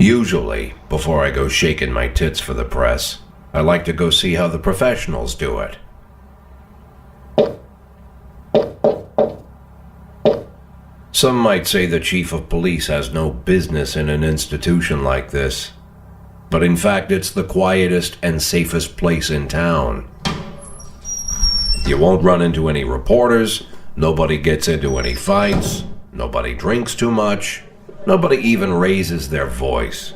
Usually, before I go shaking my tits for the press, I like to go see how the professionals do it. Some might say the chief of police has no business in an institution like this, but in fact it's the quietest and safest place in town. You won't run into any reporters, nobody gets into any fights, nobody drinks too much, nobody even raises their voice.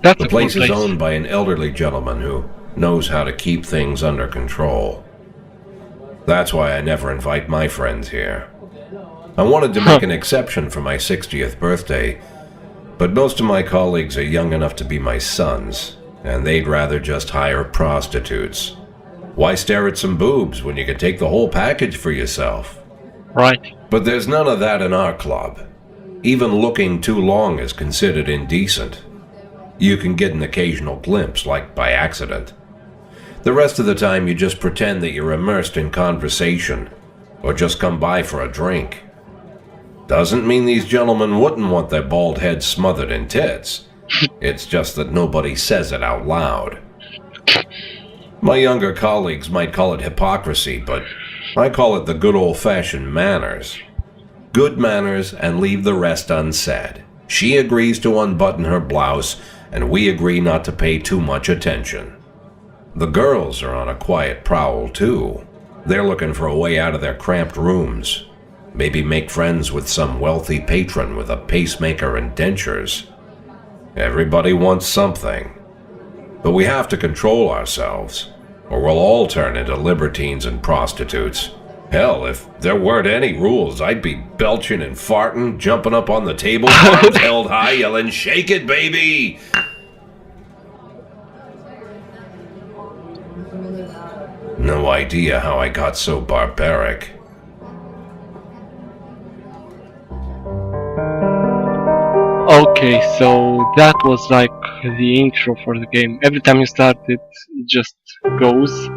That's The a cool place is place. owned by an elderly gentleman who knows how to keep things under control. That's why I never invite my friends here. I wanted to make an exception for my 60th birthday, but most of my colleagues are young enough to be my sons, and they'd rather just hire prostitutes. Why stare at some boobs when you can take the whole package for yourself? Right. But there's none of that in our club. Even looking too long is considered indecent. You can get an occasional glimpse, like by accident. The rest of the time you just pretend that you're immersed in conversation, or just come by for a drink. Doesn't mean these gentlemen wouldn't want their bald heads smothered in tits. It's just that nobody says it out loud. My younger colleagues might call it hypocrisy, but I call it the good old-fashioned manners. Good manners and leave the rest unsaid. She agrees to unbutton her blouse, and we agree not to pay too much attention. The girls are on a quiet prowl, too. They're looking for a way out of their cramped rooms. Maybe make friends with some wealthy patron with a pacemaker and dentures. Everybody wants something. But we have to control ourselves, or we'll all turn into libertines and prostitutes. Hell, if there weren't any rules, I'd be belching and farting, jumping up on the table, arms held high, yelling, "Shake it, baby!" No idea how I got so barbaric. Okay, so that was like the intro for the game. Every time you start it, it just goes.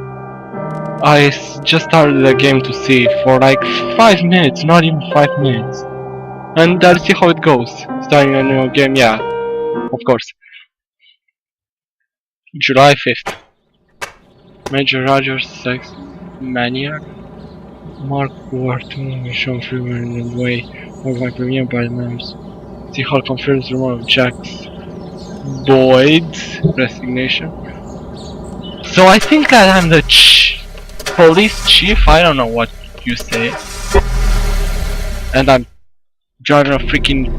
Just started the game to see for like 5 minutes, not even 5 minutes. And I'll see how it goes. Starting a new game, yeah, of course. July 5th. Major Rogers, Sex Maniac. Mark Ward, Sean Freeman in the way of my premiere by the members. The Hall confirms rumor of Jack's Boyd's resignation. So I think that I'm the police chief, I don't know what you say. And I'm driving a freaking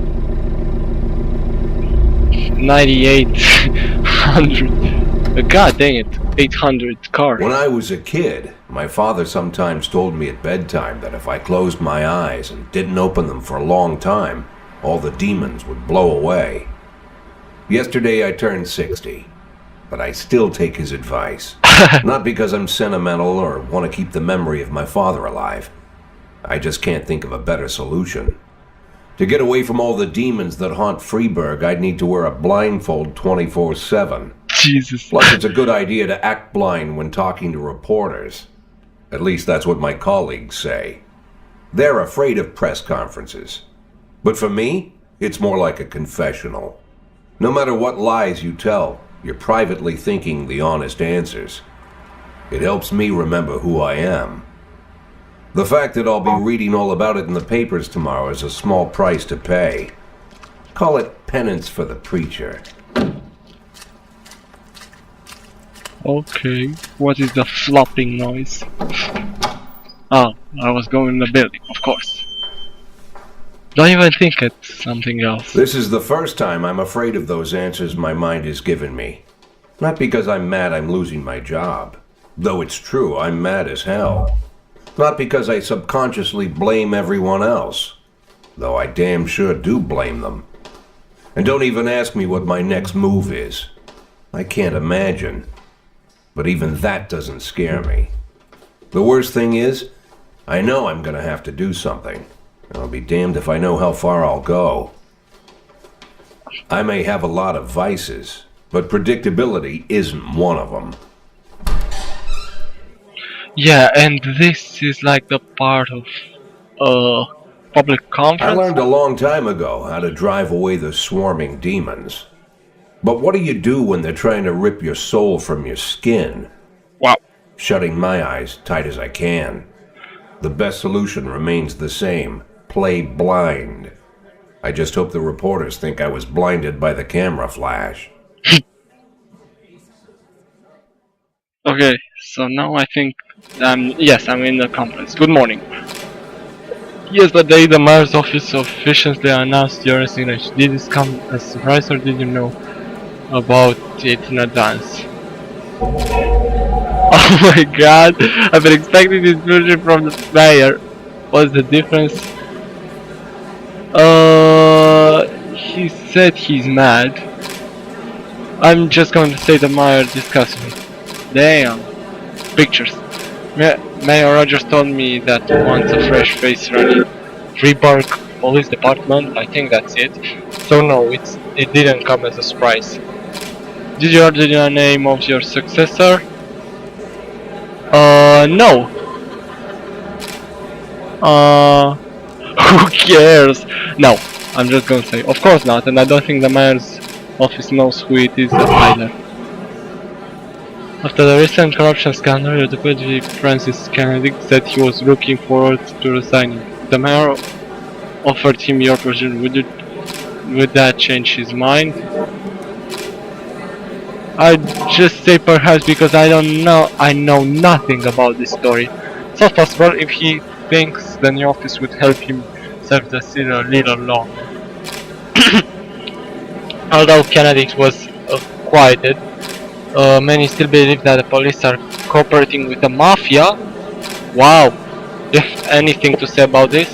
9800, god dang it, 800 car. When I was a kid, my father sometimes told me at bedtime that if I closed my eyes and didn't open them for a long time, all the demons would blow away. Yesterday I turned 60, but I still take his advice. Not because I'm sentimental or want to keep the memory of my father alive. I just can't think of a better solution. To get away from all the demons that haunt Freeburg, I'd need to wear a blindfold 24/7. Jesus. Plus, it's a good idea to act blind when talking to reporters. At least that's what my colleagues say. They're afraid of press conferences. But for me, it's more like a confessional. No matter what lies you tell, you're privately thinking the honest answers. It helps me remember who I am. The fact that I'll be reading all about it in the papers tomorrow is a small price to pay. Call it penance for the preacher. Okay, what is the flopping noise? Oh, I was going in the building, of course. Don't even think it's something else. This is the first time I'm afraid of those answers my mind has given me. Not because I'm mad I'm losing my job. Though it's true, I'm mad as hell. Not because I subconsciously blame everyone else. Though I damn sure do blame them. And don't even ask me what my next move is. I can't imagine. But even that doesn't scare me. The worst thing is, I know I'm gonna have to do something. I'll be damned if I know how far I'll go. I may have a lot of vices, but predictability isn't one of them. Yeah, and this is like the part of public I conference. learned a long time ago how to drive away the swarming demons. But what do you do when they're trying to rip your soul from your skin? Wow. Shutting my eyes tight as I can. The best solution remains the same. Play blind. I just hope the reporters think I was blinded by the camera flash. Okay, so now I think yes, I'm in the conference. Good morning. Yesterday, the mayor's office officially announced your resignation. Did this come as a surprise, or did you know about it in advance? Oh my god, I've been expecting this version from the mayor. What's the difference? He said he's mad. I'm just going to say the mayor discussed me. Damn. Pictures. Mayor Rogers told me that wants a fresh face running Freeburg Police Department. I think that's it. So no, it didn't come as a surprise. Did you order the name of your successor? No. Who cares? No, I'm just gonna say, of course not, and I don't think the mayor's office knows who it is either. After the recent corruption scandal, your deputy Francis Kennedy said he was looking forward to resigning. The mayor offered him your position. Would that change his mind? I'd just say perhaps, because I know nothing about this story. It's not possible if he thinks the new office would help him serve the city a little longer. Although Kennedy was quieted, many still believe that the police are cooperating with the mafia. Wow. Do you have anything to say about this?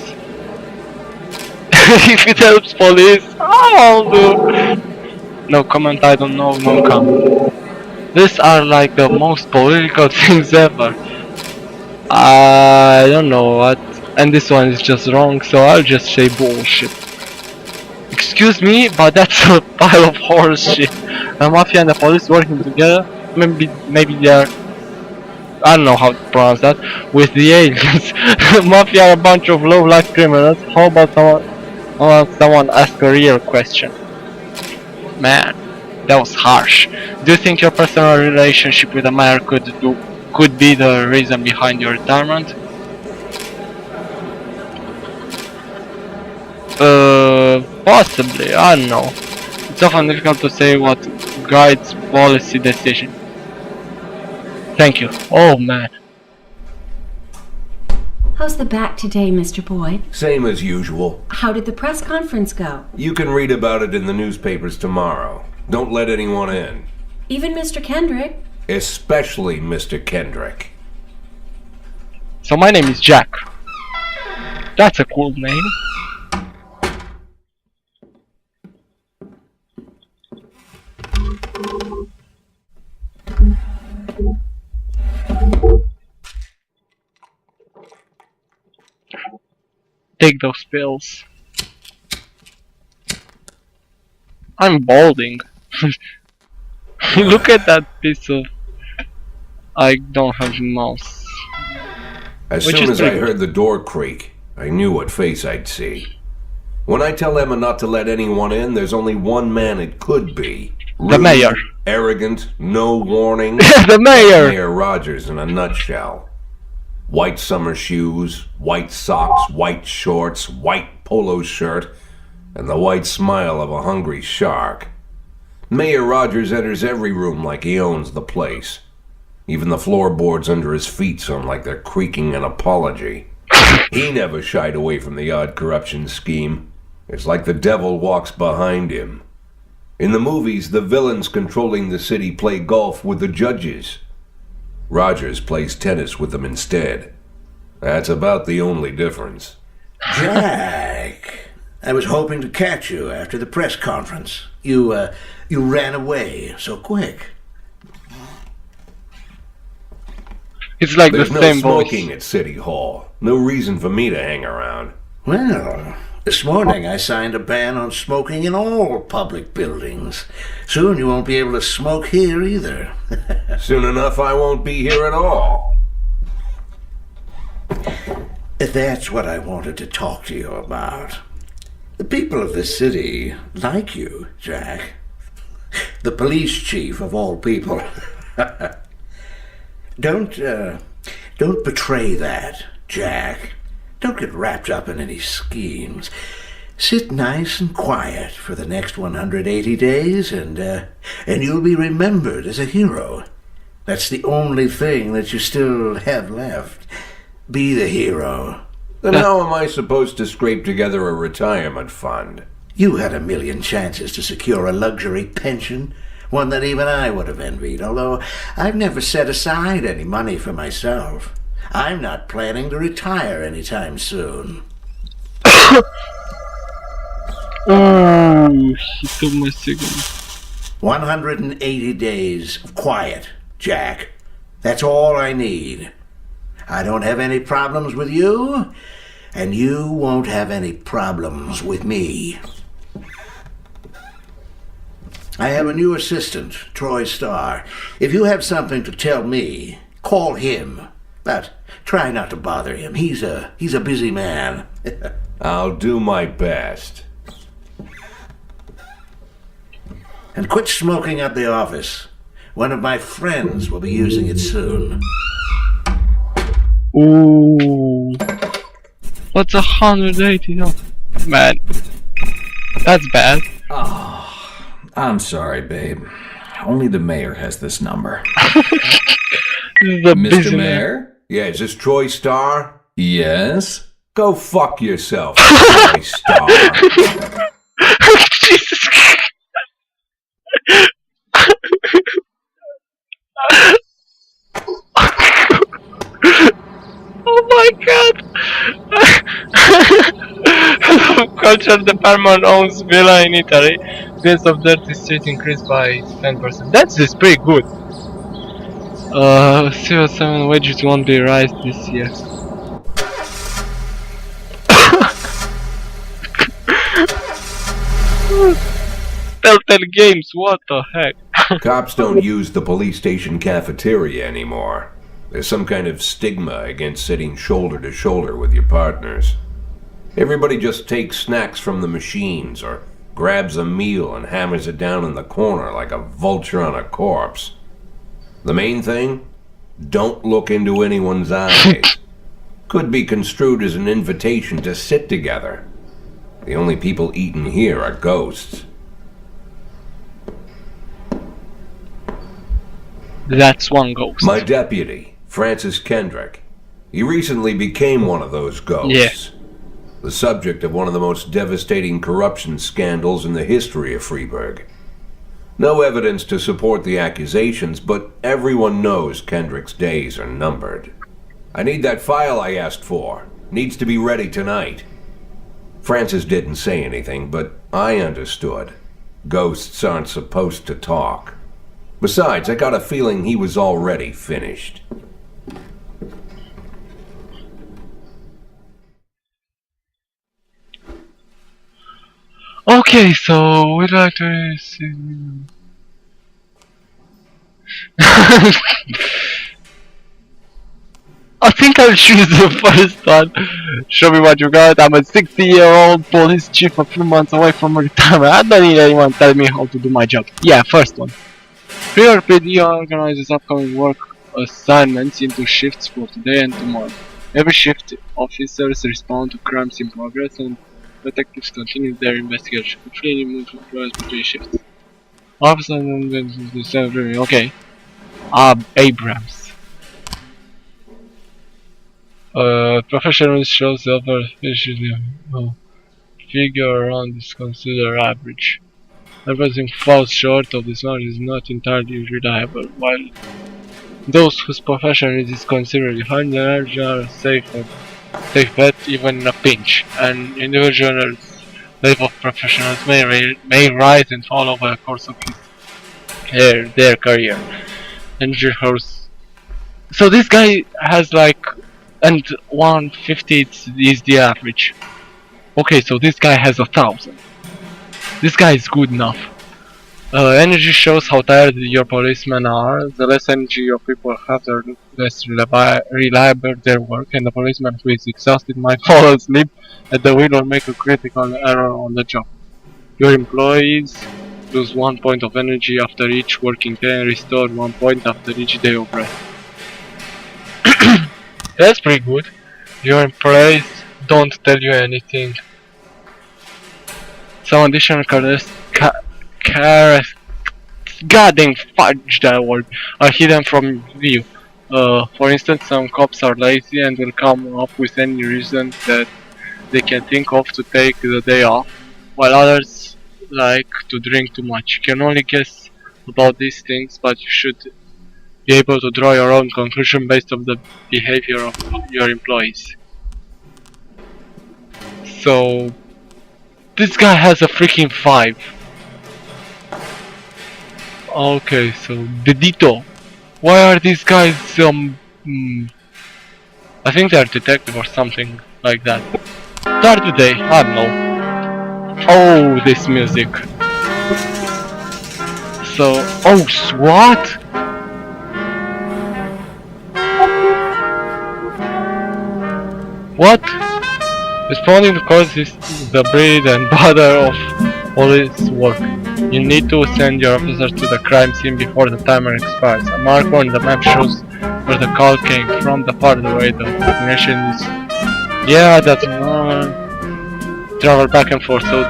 If it helps police, I'll do. No comment, I don't know, no comment. These are like the most political things ever. I don't know what. And this one is just wrong, so I'll just say bullshit. Excuse me, but that's a pile of horse shit. The mafia and the police working together, maybe they're, I don't know how to pronounce that, with the aliens. Mafia are a bunch of low-life criminals. How about someone ask a real question? Man, that was harsh. Do you think your personal relationship with the mayor could be the reason behind your retirement? Possibly, I don't know. It's often difficult to say what guides policy decision. Thank you. Oh man. How's the back today, Mr. Boyd? Same as usual. How did the press conference go? You can read about it in the newspapers tomorrow. Don't let anyone in. Even Mr. Kendrick? Especially Mr. Kendrick. So my name is Jack. That's a cool name. Take those pills. I'm balding. Look at that piece of... I don't have a mouse. As soon as I heard the door creak, I knew what face I'd see. When I tell Emma not to let anyone in, there's only one man it could be. Rude, the mayor. Arrogant, no warning. The mayor! Mayor Rogers in a nutshell. White summer shoes, white socks, white shorts, white polo shirt, and the white smile of a hungry shark. Mayor Rogers enters every room like he owns the place. Even the floorboards under his feet sound like they're creaking an apology. He never shied away from the odd corruption scheme. It's like the devil walks behind him. In the movies, the villains controlling the city play golf with the judges. Rogers plays tennis with them instead. That's about the only difference. Jack, I was hoping to catch you after the press conference. You ran away so quick. It's like There's the same no smoking voice. at City Hall. No reason for me to hang around. Well, this morning I signed a ban on smoking in all public buildings. Soon you won't be able to smoke here either. Soon enough, I won't be here at all. That's what I wanted to talk to you about. The people of this city like you, Jack. The police chief of all people. Don't betray that, Jack. Don't get wrapped up in any schemes. Sit nice and quiet for the next 180 days, and you'll be remembered as a hero. That's the only thing that you still have left. Be the hero. Then how am I supposed to scrape together a retirement fund? You had a million chances to secure a luxury pension, one that even I would have envied, although I've never set aside any money for myself. I'm not planning to retire anytime soon. Oh, he took my signal. 180 days of quiet, Jack. That's all I need. I don't have any problems with you, and you won't have any problems with me. I have a new assistant, Troy Starr. If you have something to tell me, call him. But try not to bother him. He's a busy man. I'll do my best. And quit smoking at the office. One of my friends will be using it soon. Ooh. What's 180? Oh, man. That's bad. I'm sorry, babe. Only the mayor has this number. The Mr. busy man. Mayor? Yeah, is this Troy Starr? Yes? Go fuck yourself, Troy Starr. Jesus Christ. Oh my god! Culture department owns villa in Italy. Bills of dirty street increased by 10%. That's pretty good. CO7 wages won't be raised this year. Telltale Games, what the heck? Cops don't use the police station cafeteria anymore. There's some kind of stigma against sitting shoulder to shoulder with your partners. Everybody just takes snacks from the machines or grabs a meal and hammers it down in the corner like a vulture on a corpse. The main thing? Don't look into anyone's eyes. Could be construed as an invitation to sit together. The only people eating here are ghosts. That's one ghost. My deputy, Francis Kendrick. He recently became one of those ghosts. Yeah. The subject of one of the most devastating corruption scandals in the history of Freeburg. No evidence to support the accusations, but everyone knows Kendrick's days are numbered. I need that file I asked for. Needs to be ready tonight. Francis didn't say anything, but I understood. Ghosts aren't supposed to talk. Besides, I got a feeling he was already finished. Okay, so we'd like to see. I think I'll choose the first one. Show me what you got. I'm a 60-year-old police chief a few months away from retirement. I don't need anyone telling me how to do my job. Yeah, first one. Freeburg PD organizes upcoming work assignments into shifts for today and tomorrow. Every shift, officers respond to crimes in progress and detectives continue their investigation. Freely move employees between shifts. Officers okay. Abrams. Professional shows over figure around is considered average. Everything falls short of this one is not entirely reliable, while those whose profession is considered high are safe bet even in a pinch. An individual's level of professionals may rise and fall over the course of their career. Energy horse. So this guy has like, and 150 is the average. Okay, so this guy has 1,000. This guy is good enough. Energy shows how tired your policemen are. The less energy your people have, the less reliable their work, and the policeman who is exhausted might fall asleep at the wheel or make a critical error on the job. Your employees Lose 1 point of energy after each working day and restore 1 point after each day of rest. That's pretty good. Your employees don't tell you anything. Some additional goddamn fudge that word are hidden from view. For instance, some cops are lazy and will come up with any reason that they can think of to take the day off, while others like to drink too much. You can only guess about these things, but you should be able to draw your own conclusion based on the behavior of your employees. So, this guy has a freaking 5. Okay, so Dedito. Why are these guys I think they're detective or something like that. Start today, I don't know. Oh, this music. So, oh, SWAT? What? Responding to cause is the bread and butter of police work. You need to send your officers to the crime scene before the timer expires. A marker on the map shows where the call came from. The farther away the destination is. Yeah, that's travel back and forth, so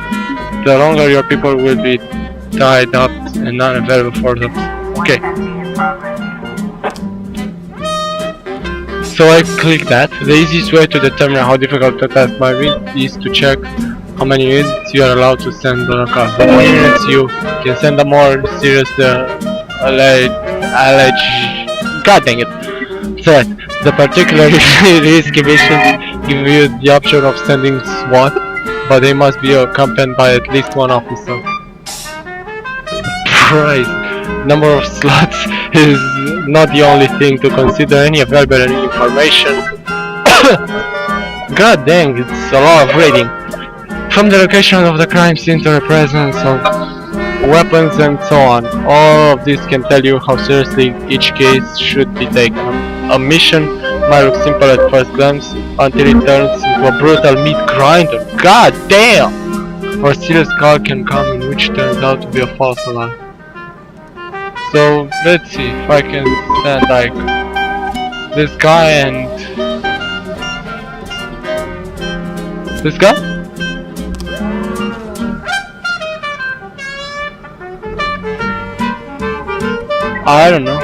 the longer your people will be tied up and not available for them. Okay. So I click that. The easiest way to determine how difficult the task might be is to check how many units you are allowed to send on a car. The more units you can send, the more serious the god dang it, threat. The particularly risky missions give you the option of sending SWAT, but they must be accompanied by at least one officer. Christ, number of slots is not the only thing to consider. Any available information. God dang, it's a lot of reading. From the location of the crime scene to the presence of weapons and so on. All of this can tell you how seriously each case should be taken. A mission might look simple at first glance until it turns into a brutal meat grinder. God damn! Or a serious call can come in which turns out to be a false alarm. So let's see if I can send like this guy and this guy? I don't know.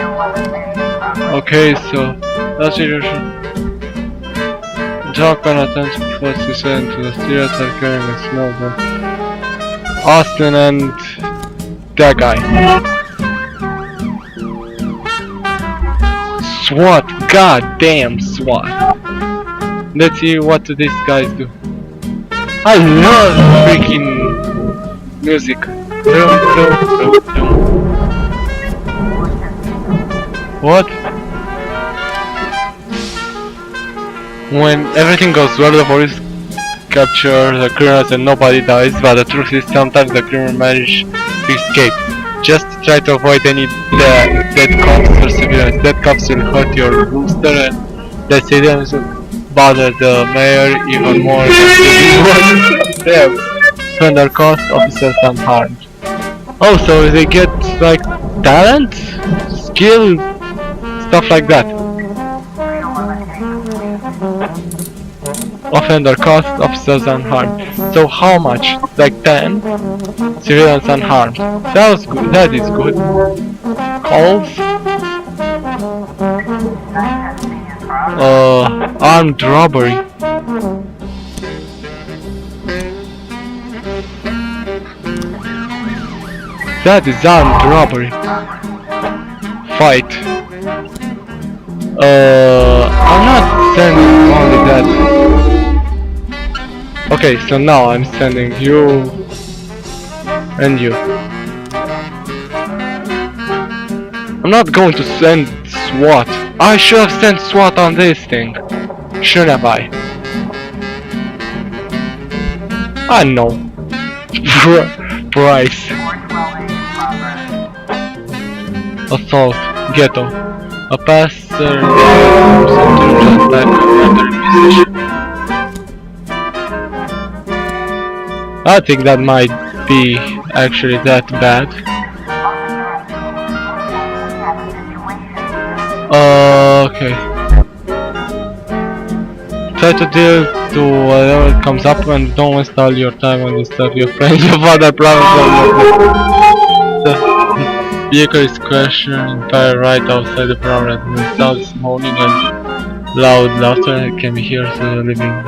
Okay, so that's it. Drop an attempt before to send to the stereotype carrying a small gun. Austin and that guy. SWAT, god damn SWAT. Let's see what do these guys do. I love freaking music. What? When everything goes well, the police capture the criminals and nobody dies, but the truth is sometimes the criminals manage to escape. Just try to avoid any dead cops or civilians. Dead cops will hurt your booster and the civilians will bother the mayor even more than them. When their cost, officers unharmed. Oh, so they get like talent? Skill? Stuff like that. Offender cost, officers unharmed. So how much? Like 10? Civilians unharmed. Sounds good, that is good. Calls? Armed robbery. That is armed robbery. Fight. I'm not sending only that. Okay, so now I'm sending you and you. I'm not going to send SWAT. I should have sent SWAT on this thing. Shouldn't have I? I know. Price. Assault. Ghetto. A passer I think that might be actually that bad. Okay. Try to deal to whatever comes up and don't waste all your time on this stuff. You're plenty of other problems. The vehicle is crashing entire right outside the promenade. The sound is moaning and loud laughter can be heard through the living room.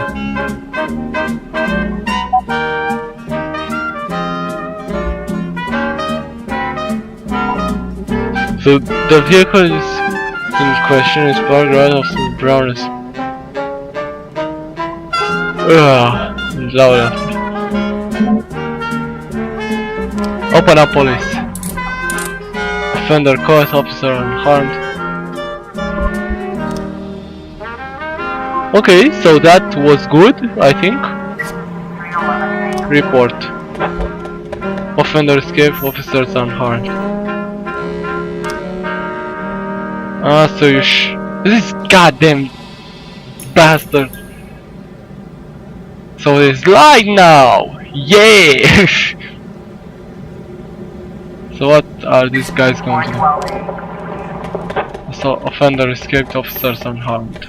So the vehicle is in question is parked right outside the promenade. Loud laughter. Open up, police. Offender caught, officer unharmed. Okay, so that was good, I think. Report. Offender escaped, officers unharmed. So you this goddamn bastard. So it's live now! Yeah! So what are these guys going to do? So offender escaped, officers unharmed.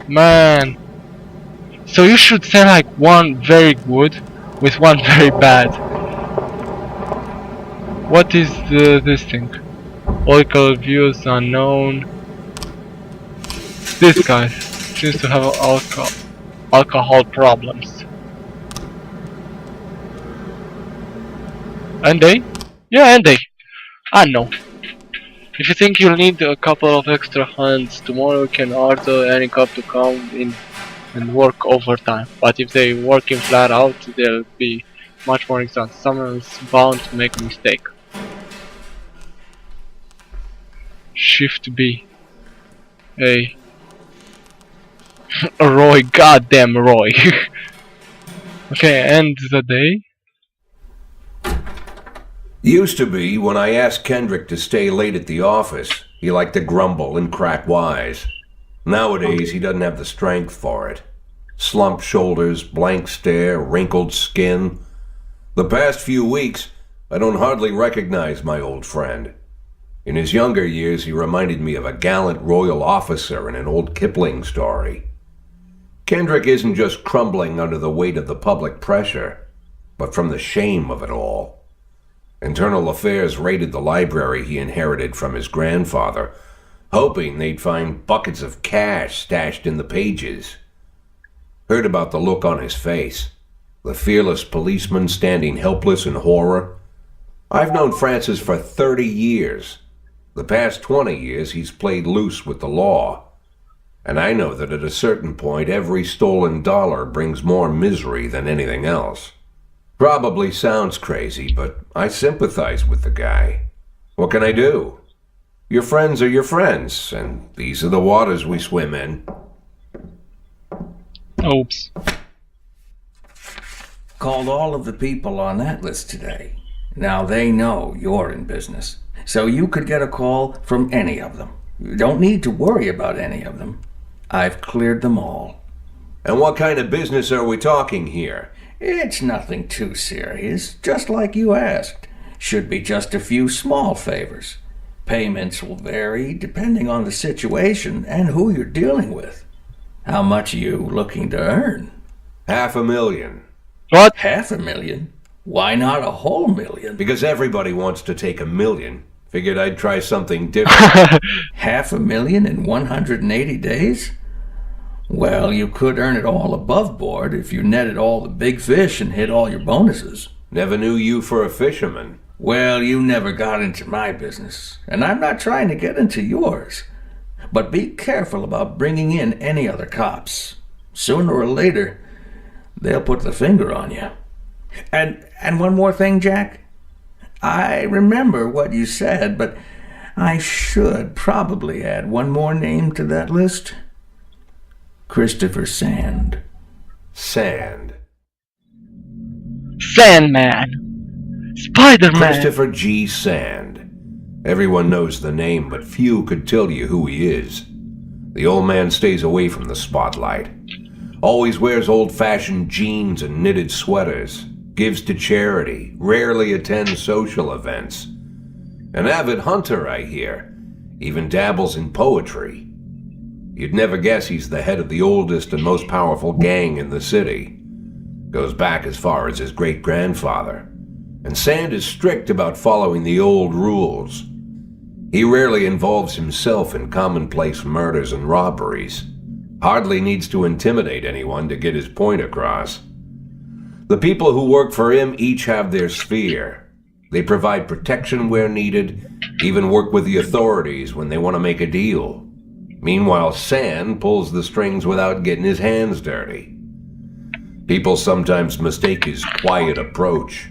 Man! So you should say like one very good with one very bad. What is this thing? Political views unknown. This guy seems to have alcohol problems. And they? Yeah, and they. I know. If you think you'll need a couple of extra hands, tomorrow you can order any cop to come in and work overtime. But if they working flat out, they'll be much more exhausted. Someone's bound to make a mistake. Shift B. A. Roy, goddamn Roy. Okay, end the day. Used to be, when I asked Kendrick to stay late at the office, he liked to grumble and crack wise. Nowadays, he doesn't have the strength for it. Slumped shoulders, blank stare, wrinkled skin. The past few weeks, I don't hardly recognize my old friend. In his younger years, he reminded me of a gallant royal officer in an old Kipling story. Kendrick isn't just crumbling under the weight of the public pressure, but from the shame of it all. Internal Affairs raided the library he inherited from his grandfather, hoping they'd find buckets of cash stashed in the pages. Heard about the look on his face, the fearless policeman standing helpless in horror. I've known Francis for 30 years. The past 20 years he's played loose with the law. And I know that at a certain point every stolen dollar brings more misery than anything else. Probably sounds crazy, but I sympathize with the guy. What can I do? Your friends are your friends, and these are the waters we swim in. Oops. Called all of the people on that list today. Now they know you're in business, so you could get a call from any of them. You don't need to worry about any of them. I've cleared them all. And what kind of business are we talking here? It's nothing too serious, just like you asked. Should be just a few small favors. Payments will vary depending on the situation and who you're dealing with. How much are you looking to earn? $500,000. What? $500,000? Why not a whole million? Because everybody wants to take $1 million. Figured I'd try something different. $500,000 in 180 days? Well, you could earn it all above board if you netted all the big fish and hit all your bonuses. Never knew you for a fisherman. Well, you never got into my business, and I'm not trying to get into yours. But be careful about bringing in any other cops. Sooner or later, they'll put the finger on you. And one more thing, Jack. I remember what you said, but I should probably add one more name to that list. Christopher Sand. Sand. Sandman. Spider-Man. Christopher G. Sand. Everyone knows the name, but few could tell you who he is. The old man stays away from the spotlight. Always wears old-fashioned jeans and knitted sweaters. gives to charity, rarely attends social events. An avid hunter, I hear, even dabbles in poetry. You'd never guess he's the head of the oldest and most powerful gang in the city. Goes back as far as his great-grandfather. And Sand is strict about following the old rules. He rarely involves himself in commonplace murders and robberies. Hardly needs to intimidate anyone to get his point across. The people who work for him each have their sphere. They provide protection where needed, even work with the authorities when they want to make a deal. Meanwhile, Sand pulls the strings without getting his hands dirty. People sometimes mistake his quiet approach.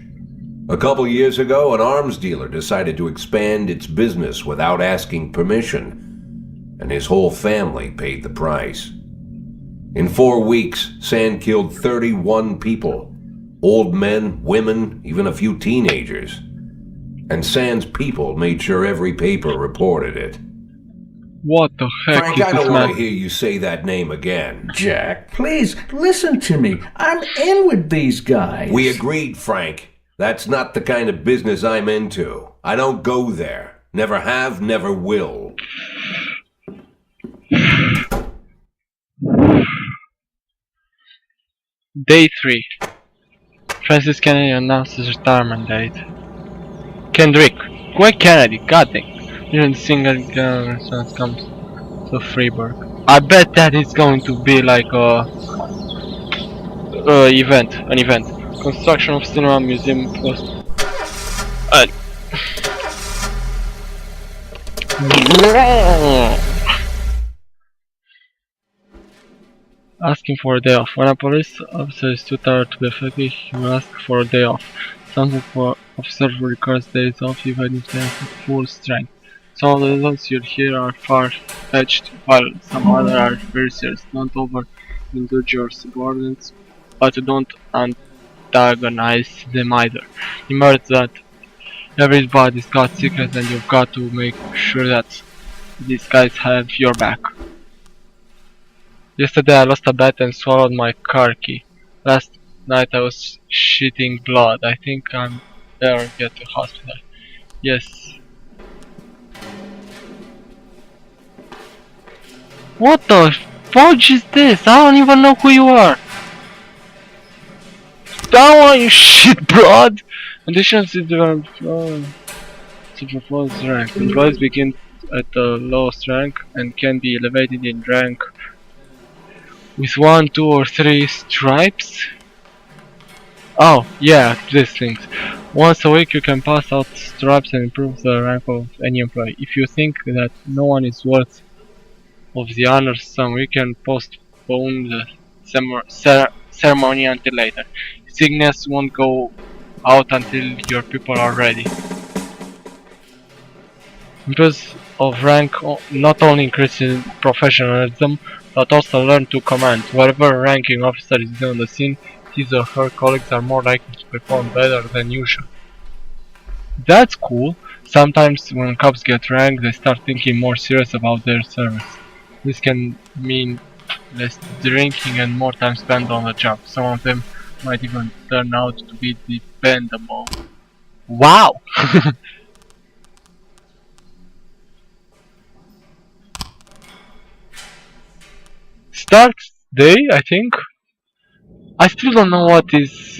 A couple years ago, an arms dealer decided to expand its business without asking permission, and his whole family paid the price. In 4 weeks, Sand killed 31 people. Old men, women, even a few teenagers. And Sand's people made sure every paper reported it. What the heck Frank, is I this don't want to man? hear you say that name again. Jack, please, listen to me. I'm in with these guys. We agreed, Frank. That's not the kind of business I'm into. I don't go there. Never have, never will. Day 3. Francis Kennedy announced his retirement date. Kendrick, why Kennedy? God dang. Even single response comes to Freeburg. I bet that it's going to be like an event. Construction of cinema museum post. Asking for a day off. When a police officer is too tired to be effective, he will ask for a day off. Some officers will request days off even if they are at full strength. Some of the results you'll hear are far-fetched, while some other are very serious. Don't overindulge your subordinates, but don't antagonize them either. Remember that everybody's got secrets and you've got to make sure that these guys have your back. Yesterday I lost a bet and swallowed my car key. Last night I was shitting blood. I think I'm better get to hospital. Yes. What the fudge is this? I don't even know who you are. That one, you shit blood! Conditions to develop to performance rank. Employees begin at the lowest rank and can be elevated in rank with 1, 2 or 3 stripes. Oh, yeah, these things. Once a week you can pass out stripes and improve the rank of any employee. If you think that no one is worth of the honor some, we can postpone the ceremony until later. Signals won't go out until your people are ready. Because of rank not only increases professionalism, but also learn to command. Whatever ranking officer is on the scene, his or her colleagues are more likely to perform better than usual. That's cool. Sometimes when cops get ranked, they start thinking more serious about their service. This can mean less drinking and more time spent on the job. Some of them might even turn out to be dependable. Wow! Start day, I think. I still don't know what is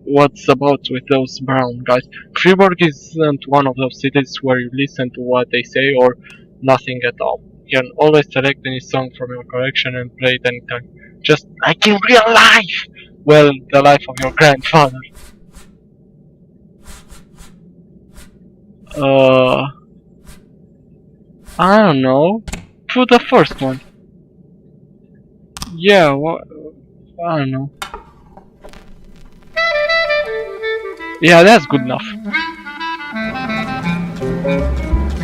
what's about with those brown guys. Freeburg isn't one of those cities where you listen to what they say or nothing at all. You can always select any song from your collection and play it anytime. Just like in real life! Well, the life of your grandfather. I don't know. Put the first one. Yeah, what? I don't know. Yeah, that's good enough.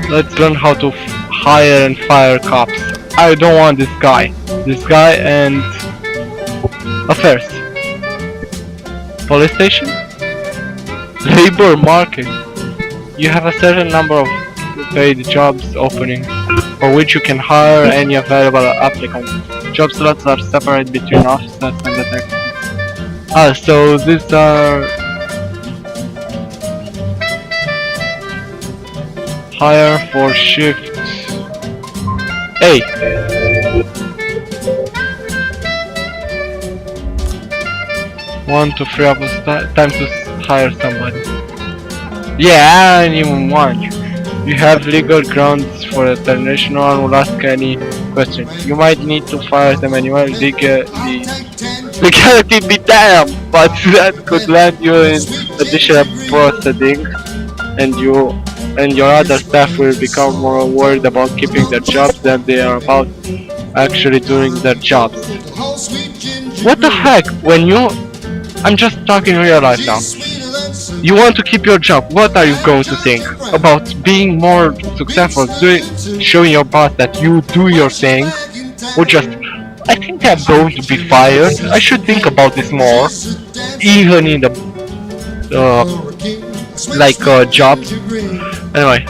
Let's learn how to hire and fire cops. I don't want this guy. This guy and affairs. Police station? Labor market. You have a certain number of paid jobs opening for which you can hire any available applicant. Job slots are separate between officers and detectives. So these are hire for shift A. One to free up time to hire somebody. Yeah, I don't even want you. You have legal grounds for a termination. No one will ask any questions. You might need to fire them anyway. Legality be damned, but that could land you in additional proceeding, and you and your other staff will become more worried about keeping their jobs than they are about actually doing their jobs. What the heck? When you... I'm just talking real life now. You want to keep your job, what are you going to think? About being more successful, showing your boss that you do your thing, or just, I think I'm going to be fired, I should think about this more, even in the, job. Anyway,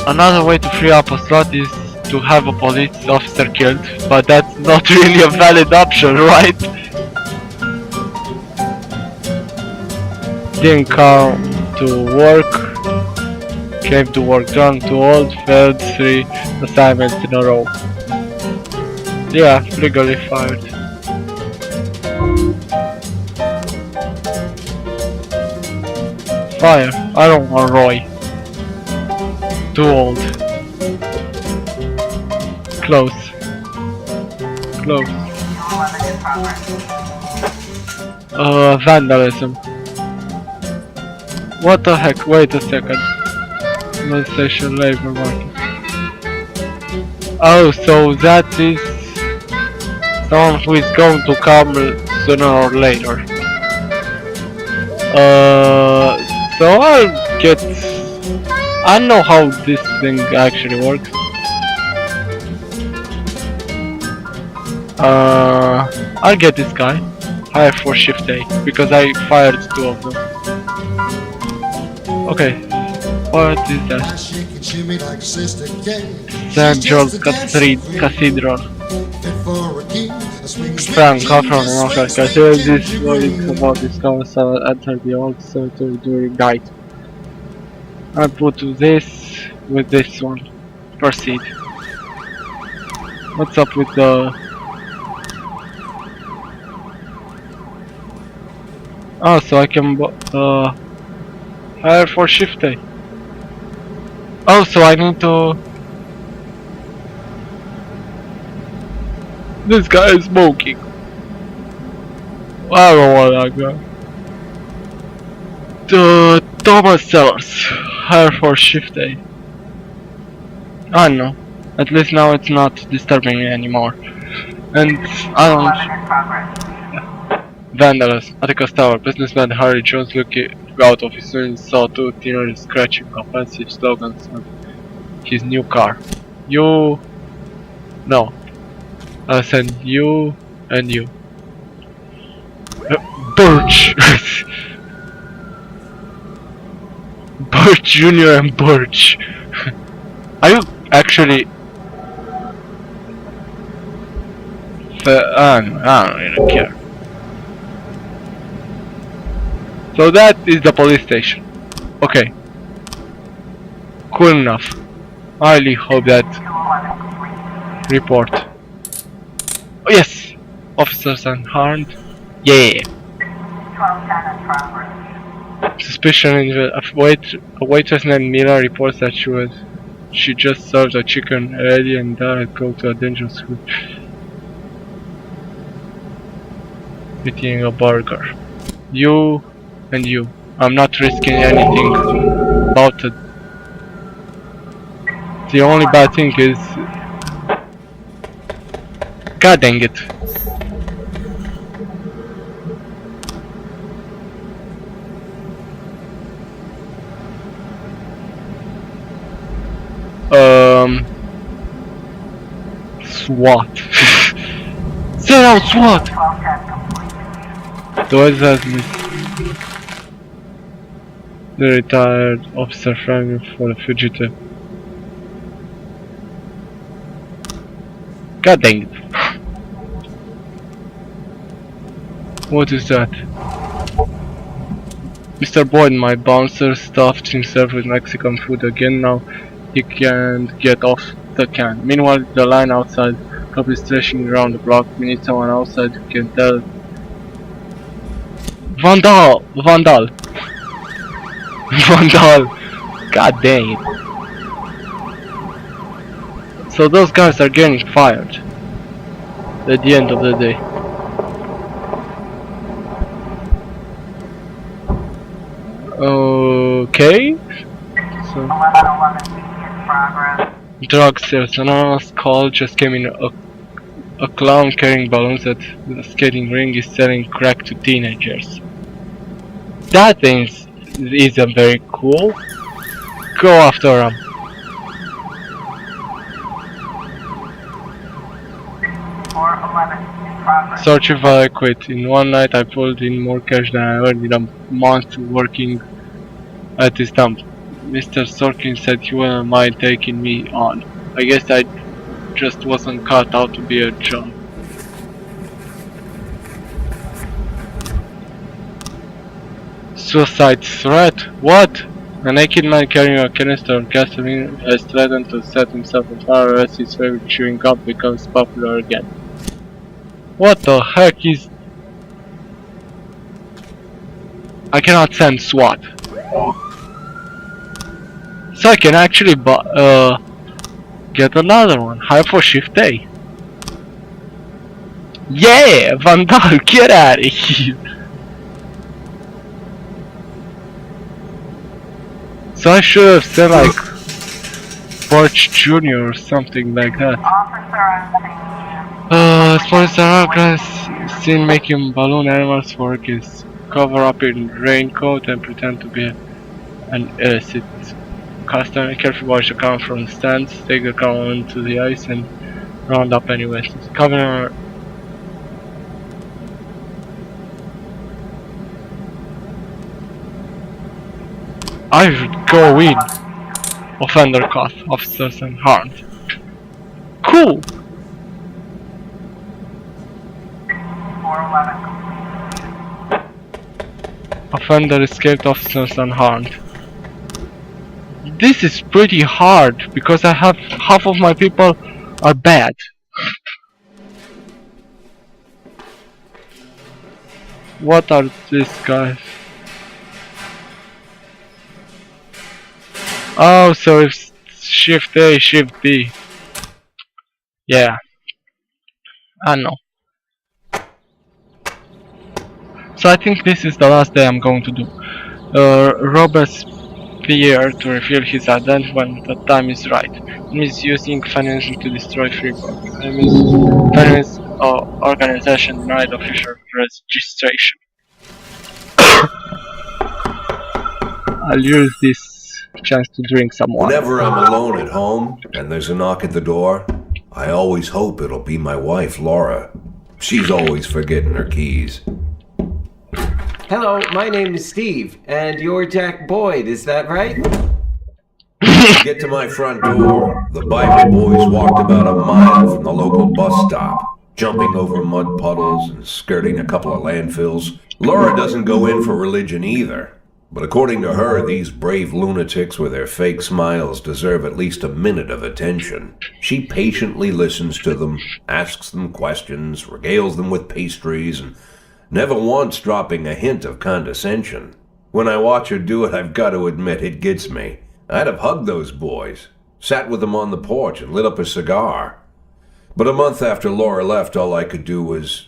another way to free up a slot is to have a police officer killed, but that's not really a valid option, right? Didn't come to work, came to work drunk, too old, failed 3 assignments in a row. Yeah, legally fired. Fire, I don't want Roy. Too old. Close. Close. Vandalism. What the heck? Wait a second. Molestation labor market. Oh, so that is someone who is going to come sooner or later. So I'll get... I know how this thing actually works. I'll get this guy. Hire for shift A, because I fired 2 of them. Okay, what is that? St. George's Cathedral. Frank Coffron and Oscar Cathedral. This is about this council enter the old cemetery during night. I put this with this one. Proceed. What's up with the... Oh, so I can hire for shift A. Oh, so I need to... This guy is smoking. I don't want that guy. The Thomas Sellers. Hire for shift A. I know. At least now it's not disturbing me anymore. And I don't... Vandalism. Attica Tower. Businessman Harry Jones looking out of his window saw 2 teenagers scratching offensive slogans on his new car. You... No. I said you and you. Birch! Birch Jr. and Birch. Are you actually... I don't even care. So that is the police station. Okay. Cool enough. I really hope that... Report. Oh yes! Officers unharmed. Yeah! Suspicion in a waitress named Mila reports that she just served a chicken already and died go to a dangerous route. Eating a burger. You and you. I'm not risking anything about it. The only bad thing is... God dang it. SWAT. Set out SWAT! Does has missed. The retired officer framing for the fugitive. God dang it. What is that? Mr. Boyd, my bouncer, stuffed himself with Mexican food again. Now he can't get off the can. Meanwhile, the line outside club is thrashing around the block. We need someone outside who can tell. Vandal! Vandal! Vandal! God dang it. So those guys are getting fired at the end of the day. Okay. So, drug sales. Anonymous call just came in. A clown carrying balloons at the skating ring is selling crack to teenagers. That thing isn't very cool. Go after him. Search if I quit. In one night I pulled in more cash than I earned in a month working at this dump. Mr. Sorkin said he wouldn't mind taking me on. I guess I just wasn't cut out to be a chump. Suicide threat? What? A naked man carrying a canister of gasoline has threatened to set himself on fire as his favorite chewing gum becomes popular again. What the heck is... I cannot send SWAT. So I can actually get another one. Hire for shift A. Yeah! Vandal, get out of here! So I should have said like Birch Jr. or something like that. Sponsor Argras seen making balloon animals work is cover up in raincoat and pretend to be an illicit customer. Carefully watch the car from the stands, take the car onto the ice and round up anyways. Cover. I should go in. Offender caught, officers unharmed. Cool! 411. Offender escaped, officers unharmed. This is pretty hard because I have half of my people are bad. What are these guys? Oh, so it's shift A, shift B. Yeah. I know. So I think this is the last day I'm going to do. Robespierre to reveal his identity when the time is right. He's using financing to destroy Freeport. Feminist organization denied official registration. I'll use this chance to drink some water. Whenever I'm alone at home and there's a knock at the door, I always hope it'll be my wife, Laura. She's always forgetting her keys. Hello, my name is Steve, and you're Jack Boyd, is that right? To get to my front door, the Bible boys walked about a mile from the local bus stop, jumping over mud puddles and skirting a couple of landfills. Laura doesn't go in for religion either. But according to her, these brave lunatics with their fake smiles deserve at least a minute of attention. She patiently listens to them, asks them questions, regales them with pastries, and never once dropping a hint of condescension. When I watch her do it, I've got to admit it gets me. I'd have hugged those boys, sat with them on the porch and lit up a cigar. But a month after Laura left, all I could do was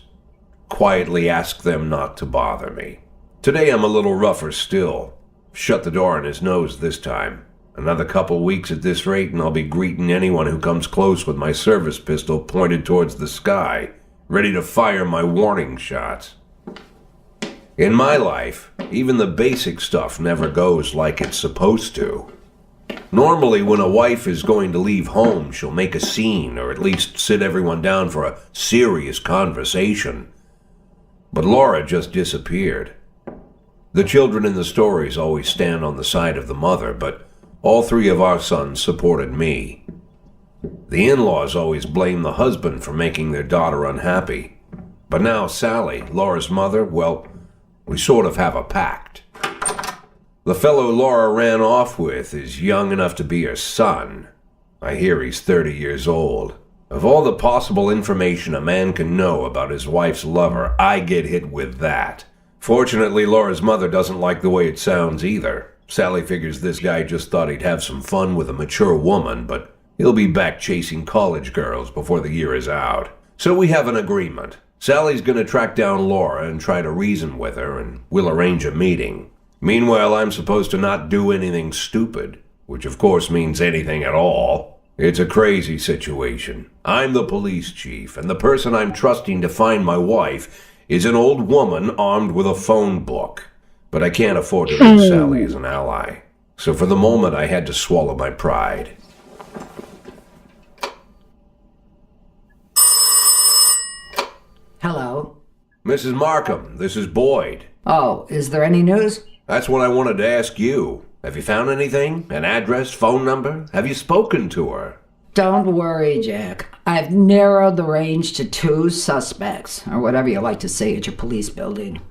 quietly ask them not to bother me. Today I'm a little rougher still. Shut the door on his nose this time. Another couple weeks at this rate and I'll be greeting anyone who comes close with my service pistol pointed towards the sky, ready to fire my warning shots. In my life, even the basic stuff never goes like it's supposed to. Normally, when a wife is going to leave home, she'll make a scene or at least sit everyone down for a serious conversation. But Laura just disappeared. The children in the stories always stand on the side of the mother, but all three of our sons supported me. The in-laws always blame the husband for making their daughter unhappy, But now Sally, Laura's mother, well, we sort of have a pact. The fellow Laura ran off with is young enough to be her son. I hear he's 30 years old. Of all the possible information a man can know about his wife's lover, I get hit with that. Fortunately, Laura's mother doesn't like the way it sounds either. Sally figures this guy just thought he'd have some fun with a mature woman, but he'll be back chasing college girls before the year is out. So we have an agreement. Sally's gonna track down Laura and try to reason with her, and we'll arrange a meeting. Meanwhile, I'm supposed to not do anything stupid, which of course means anything at all. It's a crazy situation. I'm the police chief, and the person I'm trusting to find my wife is an old woman armed with a phone book. But I can't afford to lose Sally as an ally. So for the moment, I had to swallow my pride. Hello. Mrs. Markham, this is Boyd. Oh, is there any news? That's what I wanted to ask you. Have you found anything? An address, phone number? Have you spoken to her? Don't worry, Jack. I've narrowed the range to 2 suspects, or whatever you like to say at your police building.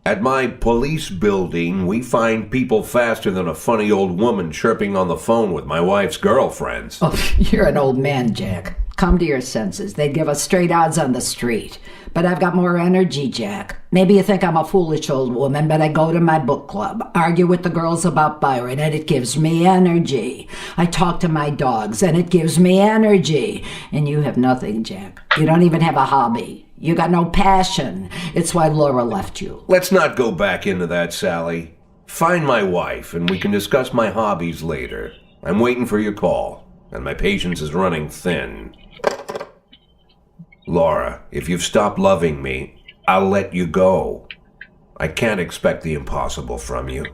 At my police building, we find people faster than a funny old woman chirping on the phone with my wife's girlfriends. Oh, you're an old man, Jack. Come to your senses. They'd give us straight odds on the street. But I've got more energy, Jack. Maybe you think I'm a foolish old woman, but I go to my book club, argue with the girls about Byron, and it gives me energy. I talk to my dogs, and it gives me energy. And you have nothing, Jack. You don't even have a hobby. You got no passion. It's why Laura left you. Let's not go back into that, Sally. Find my wife, and we can discuss my hobbies later. I'm waiting for your call, and my patience is running thin. Laura, if you've stopped loving me, I'll let you go. I can't expect the impossible from you.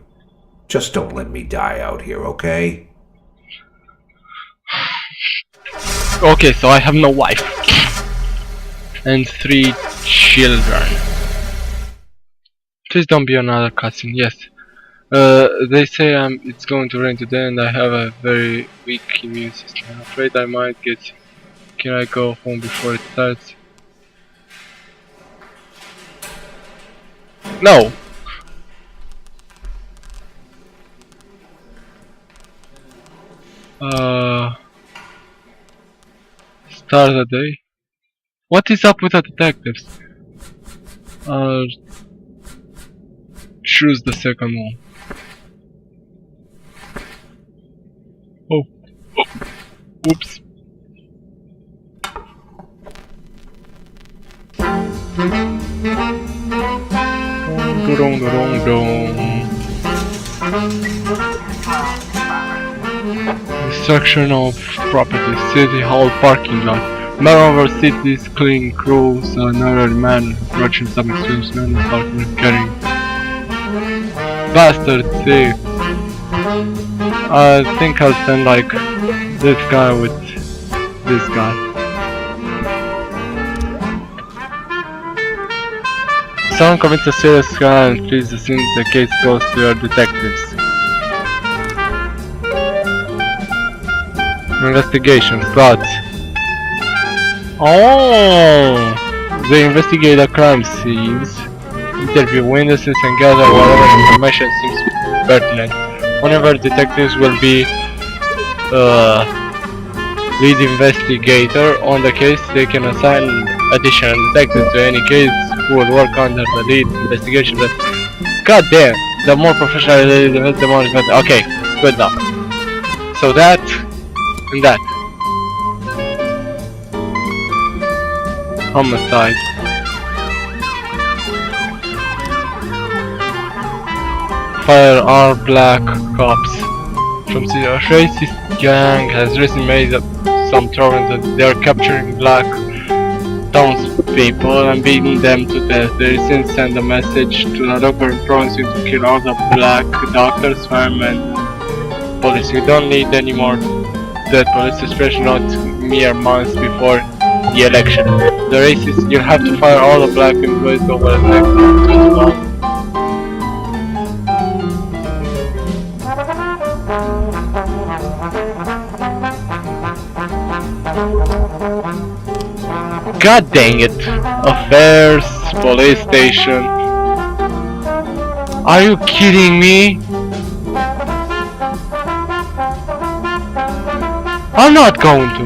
Just don't let me die out here, okay? Okay, so I have no wife. And 3 children. Please don't be another cutscene, yes. They say it's going to rain today and I have a very weak immune system. I'm afraid I might get sick. Can I go home before it starts? No! Start the day? What is up with the detectives? Choose the second one. Oh. Oops. Destruction of property, City Hall parking lot. Mayor of city's cleaning crews, another man approaching some extreme man without carrying. Bastard thief. I think I'll send like this guy with this guy. Someone commits a serious crime and flees the scene. The case goes to your detectives. Investigation plots. Oh, they investigate the crime scenes, interview witnesses, and gather whatever information seems pertinent. One of our detectives will be lead investigator on the case. They can assign additional detectives to any case who will work under the lead investigation. But god damn, the more professional it is, the more it's better. Okay, good enough. So that and that. Homicide. Fire our black cops. From the racist gang has recently made some trouble that they are capturing black townspeople and beating them to death. They recently sent a message to the local promising to kill all the black doctors, firemen, police. We don't need any more dead police, especially not mere months before the election. The racists, you have to fire all the black employees over the next 12 months. God dang it. Affairs police station. Are you kidding me? I'm not going to.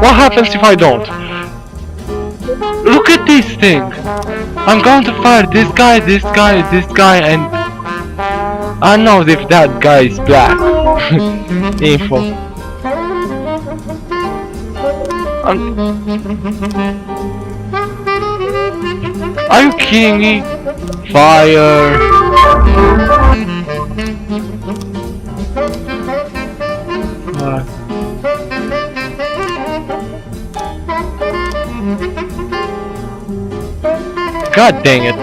What happens if I don't? Look at this thing. I'm going to fire this guy, and I know if that guy is black. Info. Are you kidding me? Fire. God dang it.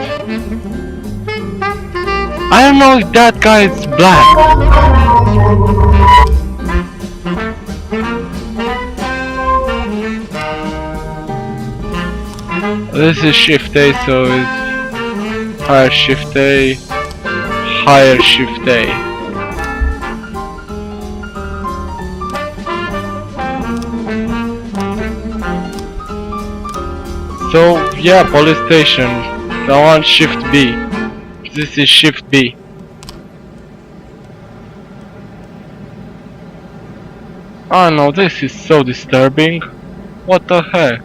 I don't know if that guy is black. This is shift A, so it's higher shift A, higher shift A. So yeah, police station. I want shift B. This is shift B. Oh no, this is so disturbing. What the heck?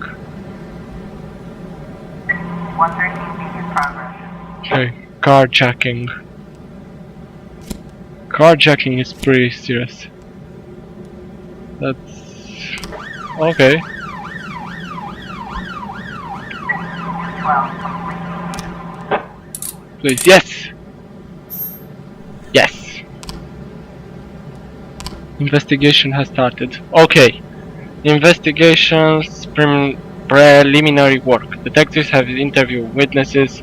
113 in progress. Okay, carjacking. Carjacking is pretty serious. That's okay. 12 complete. Please, yes! Yes! Investigation has started. Okay. Investigations, preliminary work. Detectives have interviewed witnesses,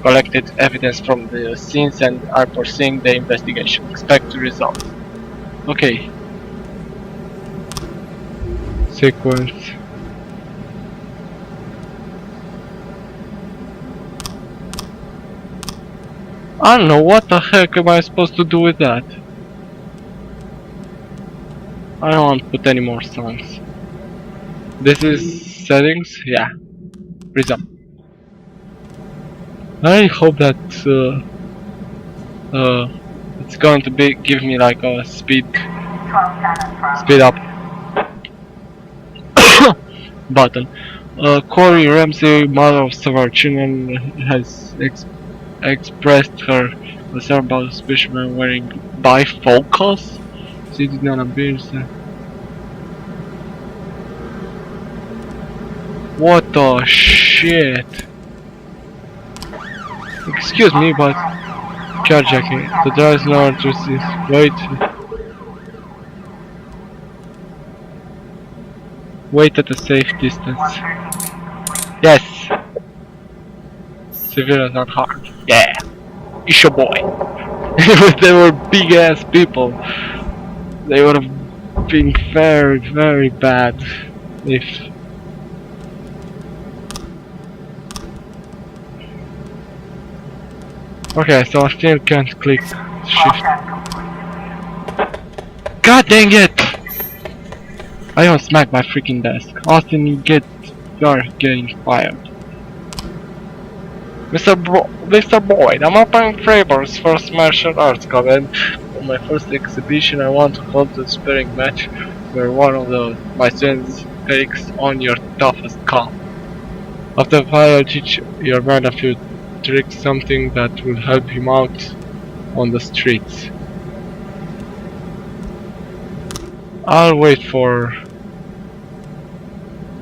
collected evidence from the scenes, and are pursuing the investigation. Expect results. Okay. Sequence. I don't know, what the heck am I supposed to do with that? I don't want to put any more songs. This is settings? Yeah. Resume. I hope that it's going to be give me like a speed 12 in progress. speed up button. Corey Ramsey, mother of several children, has expressed her concern about suspicious man wearing bifocals. She did not appear. What the shit? Excuse me, but carjacking. The driver's no electricity. Wait at a safe distance. 113 complete. Yes. Civilians are hard. Yeah. It's your boy. If they were big ass people, they would have been very, very bad. If okay, so I still can't click 12 shift. task complete. God dang it! I don't smack my freaking desk. Austin, you're getting fired. Mr. Boyd, I'm opening Faber's first martial arts club, and on my first exhibition I want to hold a sparring match where one of my students takes on your toughest cop. After the fight, I'll teach your man a few tricks, something that will help him out on the streets. I'll wait for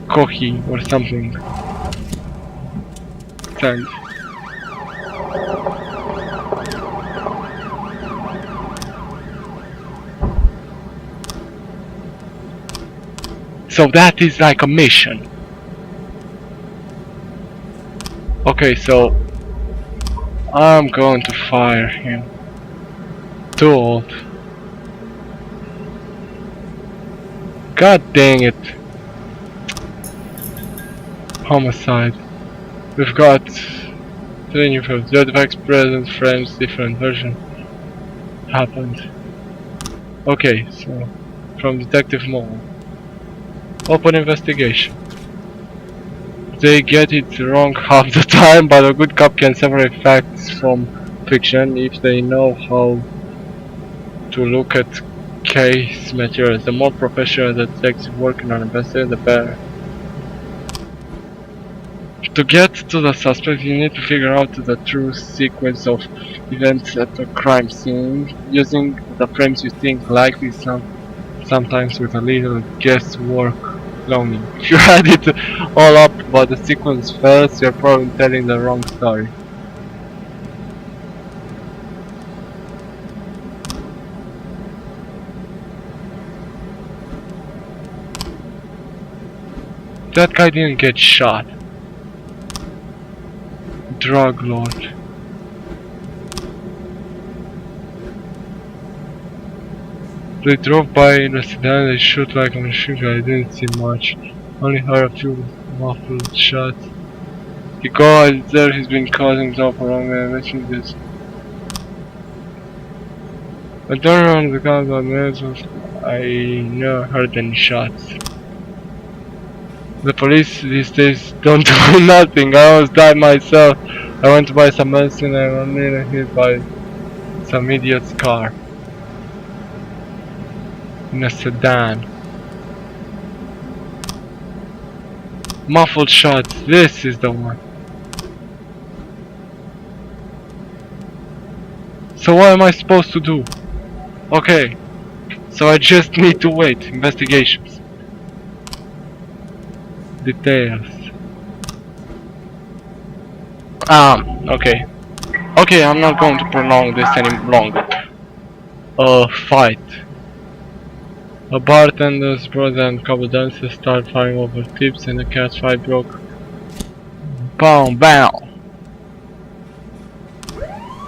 Kohi or something. Send. So that is like a mission. Okay, so I'm going to fire him. Too old. God dang it. Homicide. We've got 3 new films. The artifacts, present, frames, different version. Happened. Okay, so from Detective Mole. Open investigation. they get it wrong half the time, but a good cop can separate facts from fiction if they know how to look at case materials. The more professional the detective working on investigation, the better. To get to the suspect, you need to figure out the true sequence of events at the crime scene, using the frames you think likely, sometimes with a little guesswork thrown in. If you add it all up but the sequence fails, you're probably telling the wrong story. That guy didn't get shot. Drug lord. They drove by in a sedan, they shoot like a machine gun. I didn't see much. Only heard a few muffled shots. The guy there, he's been causing himself around there. I mentioned this. I don't remember the guns on there, so I never heard any shots. The police these days don't do nothing. I almost died myself. I went to buy some medicine and I'm nearly hit by some idiot's car. In a sedan. Muffled shots. This is the one. So what am I supposed to do? Okay. So I just need to wait. Investigations. Details. Okay. Okay, I'm not going to prolong this any longer. Fight. A bartender's brother and couple dancers start fighting over tips and the cat fight broke. Boom, bam!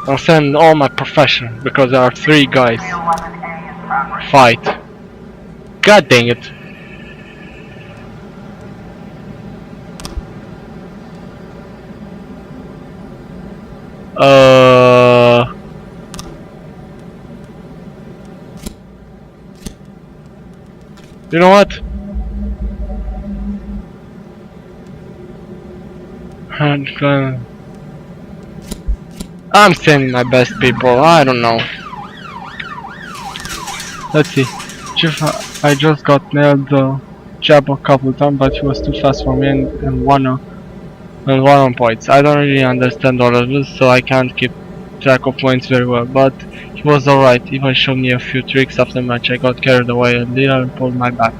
I'll send all my professionals because there are 3 guys. 311A in progress. Fight. God dang it. You know what? I'm sending my best people. I don't know. Let's see. Chief, I just got nailed the jab a couple times, but he was too fast for me and one on points. I don't really understand all of this, so I can't keep track of points very well, but he was alright. Even showed me a few tricks after match. I got carried away a little and pulled my back.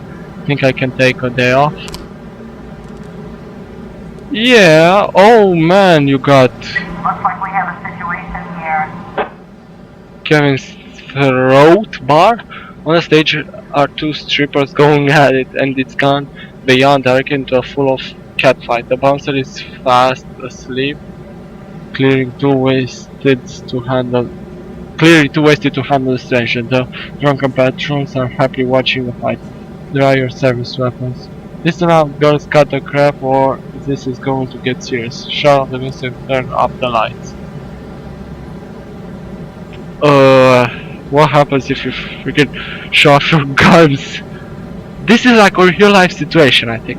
Think I can take a day off? Yeah, oh man, you got Looks like we have a situation here. Kevin's throat bar. On the stage are 2 strippers going at it, and it's gone beyond directly into a full of catfight. The bouncer is fast asleep, clearly too wasted to handle the situation. The drunken patrons are happily watching the fight. There are your service weapons. Listen up, girls, cut the crap or this is going to get serious. Shut off the music, turn up the lights. What happens if you freaking shut off your guns? This is like a real life situation, I think.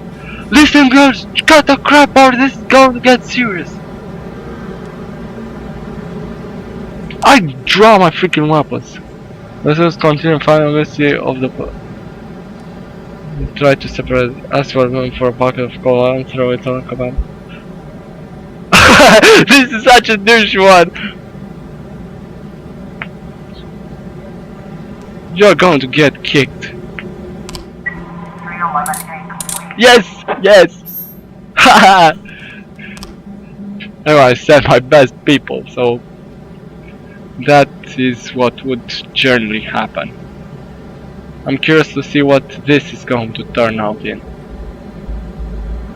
Listen, girls, cut the crap or this is going to get serious. I draw my freaking weapons. Let's just continue finally of the. Try to separate. Ask for them for a bucket of cola and throw it on a command. This is such a douche one. You're going to get kicked. 311A complete. Yes, yes. Haha. Anyway, I sent my best people, so that is what would generally happen. I'm curious to see what this is going to turn out in.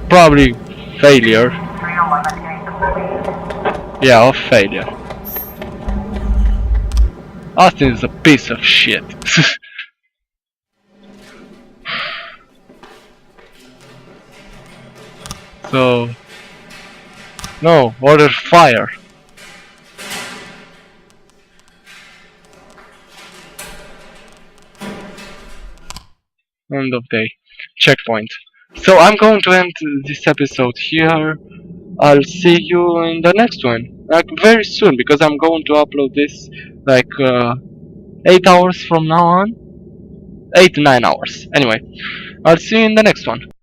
Probably failure. 311A complete. Yeah, or failure. Austin is a piece of shit. So... No, order fire. End of day. Checkpoint. So I'm going to end this episode here. I'll see you in the next one, like very soon, because I'm going to upload this like 8 hours from now on. 8 to 9 hours. Anyway, I'll see you in the next one.